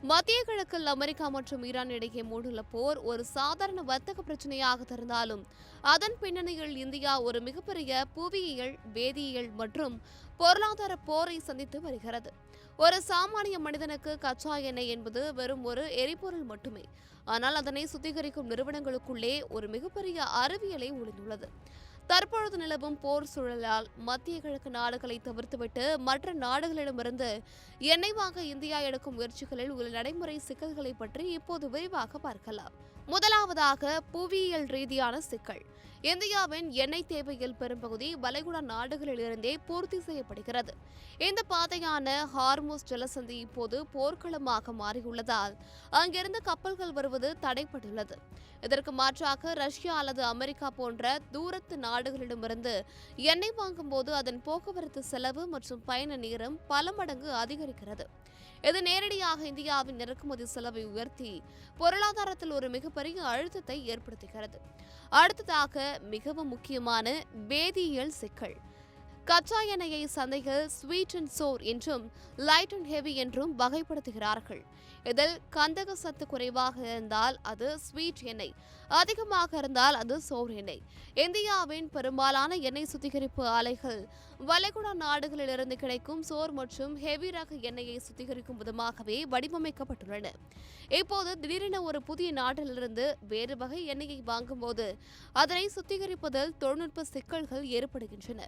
மத்திய கிழக்கில் அமெரிக்கா மற்றும் ஈரான் இடையே மூண்டுள்ள போர் ஒரு சாதாரண வர்த்தக பிரச்சனையாக இருந்தாலும் அதன் பின்னணியில் இந்தியா ஒரு மிகப்பெரிய புவியியல், வேதியியல் மற்றும் பொருளாதார போரை சந்தித்து வருகிறது. ஒரு சாமானிய மனிதனுக்கு கச்சா எண்ணெய் என்பது வெறும் ஒரு எரிபொருள் மட்டுமே. ஆனால் அதனை சுத்திகரிக்கும் நிறுவனங்களுக்குள்ளே ஒரு மிகப்பெரிய அறிவியலை ஒளிந்துள்ளது. தற்பொழுது நிலவும் போர் சூழலால் மத்திய கிழக்கு நாடுகளை தவிர்த்துவிட்டு மற்ற நாடுகளிடமிருந்து எண்ணெய் வாங்க இந்தியா எடுக்கும் முயற்சிகளில் உள்ள நடைமுறை சிக்கல்களை பற்றி இப்போது விரிவாக பார்க்கலாம். முதலாவதாக, புவியியல் ரீதியான சிக்கல். இந்தியாவின் எண்ணெய் தேவையில் பெரும்பகுதி வளைகுடா நாடுகளிலிருந்தே பூர்த்தி செய்யப்படுகிறது. இந்த பாதையான ஹார்முஸ் ஜலசந்தி இப்போது போர்க்களமாக மாறியுள்ளதால் அங்கிருந்து கப்பல்கள் வருவது தடைப்பட்டுள்ளது. இதற்கு மாற்றாக ரஷ்யா அல்லது அமெரிக்கா போன்ற தூரத்து நாடுகளிடமிருந்து எண்ணெய் வாங்கும் போது அதன் போக்குவரத்து செலவு மற்றும் பயண நேரம் பல மடங்கு அதிகரிக்கிறது. இது நேரடியாக இந்தியாவின் இறக்குமதி செலவை உயர்த்தி பொருளாதாரத்தில் ஒரு மிகப்பெரிய அழுத்தத்தை ஏற்படுத்துகிறது. அடுத்ததாக, மிகவும் முக்கியமான வேதியியல் சிக்கல். கச்சா எண்ணெயை சந்தையில் ஸ்வீட் அண்ட் சோர் என்றும் லைட் அண்ட் ஹெவி என்றும் வகைப்படுத்துகிறார்கள். இதில் கந்தக சத்து குறைவாக இருந்தால் அது ஸ்வீட் எண்ணெய், அதிகமாக இருந்தால் அது சோர் எண்ணெய். இந்தியாவின் பெரும்பாலான எண்ணெய் சுத்திகரிப்பு ஆலைகள் வளைகுடா நாடுகளிலிருந்து கிடைக்கும் சோர் மற்றும் ஹெவி ரக எண்ணெயை சுத்திகரிக்கும் விதமாகவே வடிவமைக்கப்பட்டுள்ளன. இப்போது திடீரென ஒரு புதிய நாட்டிலிருந்து வேறு வகை எண்ணெயை வாங்கும்போது அதனை சுத்திகரிப்பதில் தொழில்நுட்ப சிக்கல்கள் ஏற்படுகின்றன.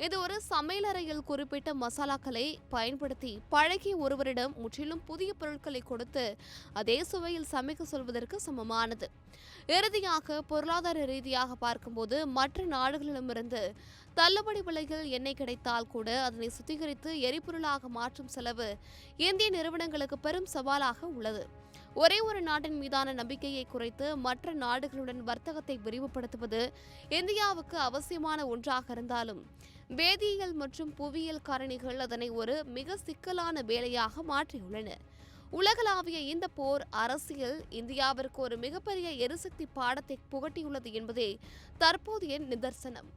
இது ஒரு சமையலறையில் குறிப்பிட்ட மசாலாக்களை பயன்படுத்தி பழகிய ஒருவரிடம் முற்றிலும் புதிய பொருட்களை கொடுத்து அதே சுவையில் சமைக்க சொல்வதற்கு சமமானது. இறுதியாக, பொருளாதார ரீதியாக பார்க்கும்போது மற்ற நாடுகளிடமிருந்து தள்ளுபடி விலையில் எண்ணெய் கிடைத்தால் கூட அதனை சுத்திகரித்து எரிபொருளாக மாற்றும் செலவு இந்திய நிறுவனங்களுக்கு பெரும் சவாலாக உள்ளது. ஒரே ஒரு நாட்டின் மீதான நம்பிக்கையை குறைத்து மற்ற நாடுகளுடன் வர்த்தகத்தை விரிவுபடுத்துவது இந்தியாவுக்கு அவசியமான ஒன்றாக இருந்தாலும் வேதியியல் மற்றும் புவியியல் காரணிகள் அதனை ஒரு மிக சிக்கலான வேலையாக மாற்றியுள்ளன. உலகளாவிய இந்த போர் அரசியல் இந்தியாவிற்கு ஒரு மிகப்பெரிய எரிசக்தி பாடத்தை புகட்டியுள்ளது என்பதே தற்போதைய நிதர்சனம்.